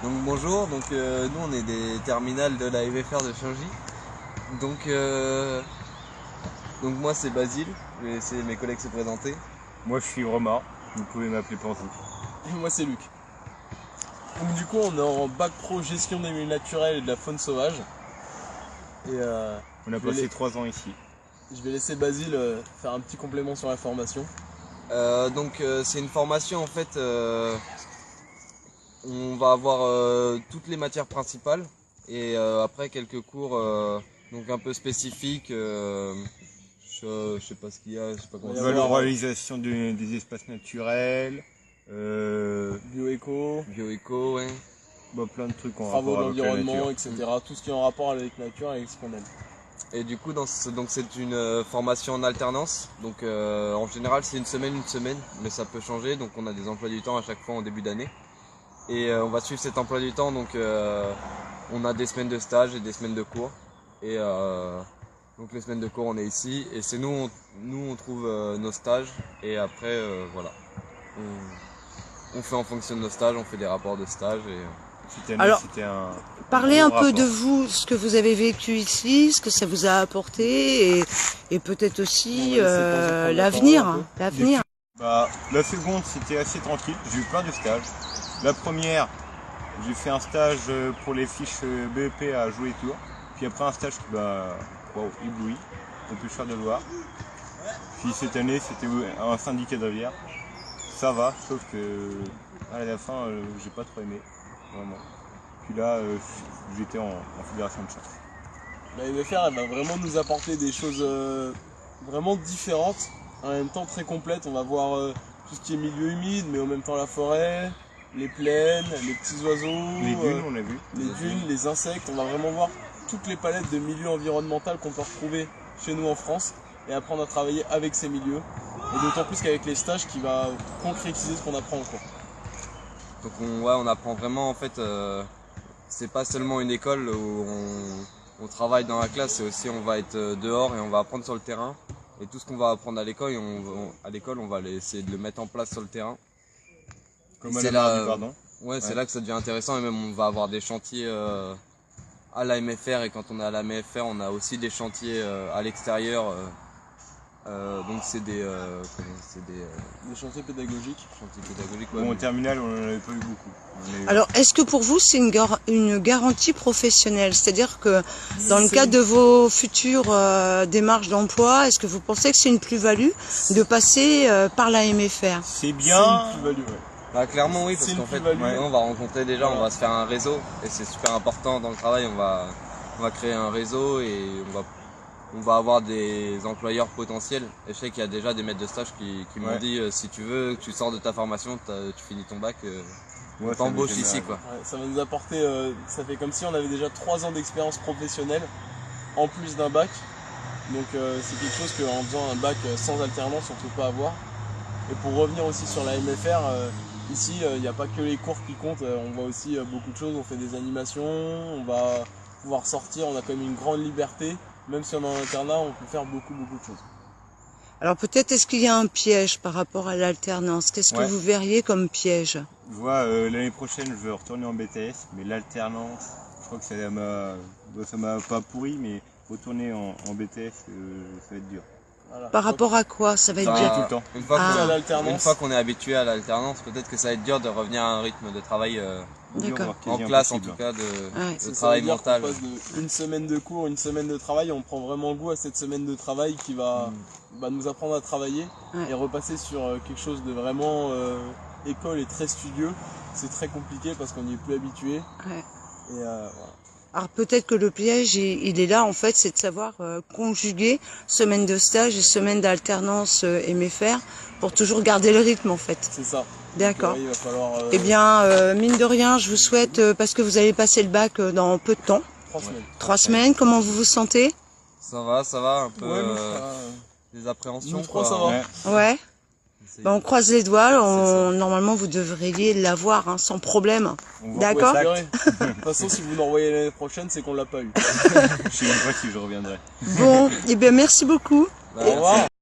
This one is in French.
Donc bonjour, nous on est des terminales de la MFR de Changy. Donc moi c'est Basile, je vais laisser mes collègues se présenter. Moi je suis Romain, vous pouvez m'appeler Pantou. Et moi c'est Luc. Donc du coup on est en bac pro gestion des milieux naturels et de la faune sauvage. Et on a passé 3 ans ici. Je vais laisser Basile faire un petit complément sur la formation. C'est une formation en fait, on va avoir toutes les matières principales et après quelques cours donc un peu spécifiques. Je sais pas ce qu'il y a, je sais pas comment ça. Valorisation des espaces naturels, Bioéco, ouais. Bah, plein de trucs en travaux rapport avec la d'environnement, nature. etc. Tout ce qui est en rapport avec la nature et avec ce qu'on aime. Et du coup, c'est une formation en alternance. Donc en général, c'est une semaine, mais ça peut changer. Donc on a des emplois du temps à chaque fois en début d'année. Et on va suivre cet emploi du temps. Donc on a des semaines de stage et des semaines de cours. Et donc les semaines de cours, on est ici. Et c'est nous, on trouve nos stages. Et après, voilà. On fait en fonction de nos stages, on fait des rapports de stage. Alors, parlez un peu de rapport. vous, ce que vous avez vécu ici, ce que ça vous a apporté et peut-être aussi l'avenir. Bah, la seconde c'était assez tranquille, j'ai eu plein de stages. La première, j'ai fait un stage pour les fiches BEP à Jouer Tour. Puis après un stage qui m'a ébloui, on peut faire de Loire. Puis cette année c'était un syndicat de rivière. Ça va, sauf que à la fin j'ai pas trop aimé, vraiment. Puis là j'étais en fédération de chasse. La MFR elle va vraiment nous apporter des choses vraiment différentes, en même temps très complètes. On va voir tout ce qui est milieu humide, mais en même temps la forêt, les plaines, les petits oiseaux, Les dunes on a vu. les dunes, les insectes. On va vraiment voir toutes les palettes de milieux environnementaux qu'on peut retrouver chez nous en France et apprendre à travailler avec ces milieux. Et d'autant plus qu'avec les stages qui va concrétiser ce qu'on apprend en cours. Donc on apprend vraiment en fait, c'est pas seulement une école où on travaille dans la classe, c'est aussi on va être dehors et on va apprendre sur le terrain. Et tout ce qu'on va apprendre à l'école, on va essayer de le mettre en place sur le terrain. Comme à la mare du Pardon. Ouais, c'est là que ça devient intéressant et même on va avoir des chantiers à la MFR et quand on est à la MFR, on a aussi des chantiers à l'extérieur. Donc c'est des chantiers pédagogiques. Ouais, Bon, en terminale, on n'en avait pas eu beaucoup. Alors, est-ce que pour vous, c'est une garantie professionnelle? C'est-à-dire que dans le cadre de vos futures démarches d'emploi, est-ce que vous pensez que c'est une plus-value de passer par la MFR? C'est bien. C'est une plus-value, ouais. Bah clairement oui, parce qu'en fait on va rencontrer des gens, on va se faire un réseau et c'est super important dans le travail, on va créer un réseau et on va avoir des employeurs potentiels. Et je sais qu'il y a déjà des maîtres de stage qui m'ont dit si tu veux, tu sors de ta formation, tu finis ton bac, on t'embauche ici quoi. Ouais, ça va nous apporter, ça fait comme si on avait déjà 3 ans d'expérience professionnelle en plus d'un bac. Donc c'est quelque chose qu'en faisant un bac sans alternance on ne peut pas avoir. Et pour revenir aussi sur la MFR, ici il n'y a pas que les cours qui comptent, on voit aussi beaucoup de choses, on fait des animations, on va pouvoir sortir, on a quand même une grande liberté. Même si on est en internat, on peut faire beaucoup de choses. Alors peut-être est-ce qu'il y a un piège par rapport à l'alternance? Qu'est-ce que vous verriez comme piège? Je vois, l'année prochaine, je veux retourner en BTS, mais l'alternance, je crois que ça m'a pas pourri, mais retourner en BTS, ça va être dur. Voilà. Par rapport à quoi ça va être dur? Tout le temps. Une fois qu'on est habitué à l'alternance, peut-être que ça va être dur de revenir à un rythme de travail en classe en tout cas, de travail mental. On passe une semaine de cours, une semaine de travail, on prend vraiment goût à cette semaine de travail qui va nous apprendre à travailler et repasser sur quelque chose de vraiment école et très studieux. C'est très compliqué parce qu'on n'y est plus habitué. Et voilà. Alors peut-être que le piège, il est là en fait, c'est de savoir conjuguer semaine de stage et semaine d'alternance MFR pour toujours garder le rythme en fait. C'est ça. D'accord. Il va falloir, Eh bien, mine de rien, je vous souhaite, parce que vous allez passer le bac dans peu de temps. 3 semaines. 3 semaines, comment vous vous sentez? Ça va, un peu des appréhensions. Nous 3 ça va. Ouais. Ben, on croise les doigts, normalement vous devriez l'avoir sans problème. D'accord. De toute façon, si vous nous renvoyez l'année prochaine, c'est qu'on l'a pas eu. Je sais même pas si je reviendrai. Bon, et bien merci beaucoup. Au revoir.